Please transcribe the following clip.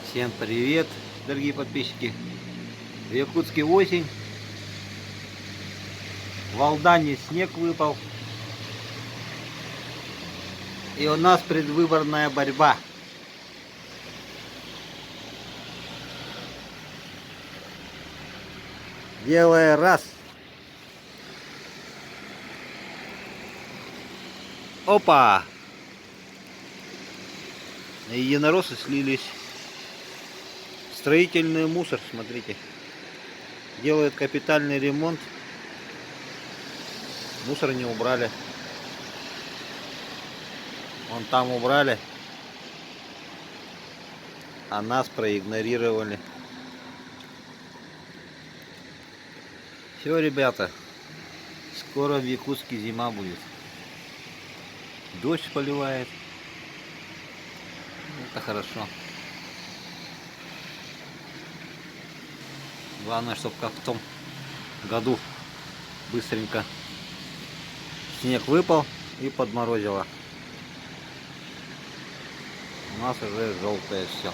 Всем привет, дорогие подписчики. В Якутске осень. В Алдане снег выпал. И у нас предвыборная борьба. Делая раз. Опа! Единороссы слились. Строительный мусор, смотрите. Делают капитальный ремонт. Мусор не убрали. Вон там убрали. А нас проигнорировали. Все, ребята. Скоро в Якутске зима будет. Дождь поливает. Это хорошо. Главное, чтобы как в том году быстренько снег выпал и подморозило. У нас уже желтое все.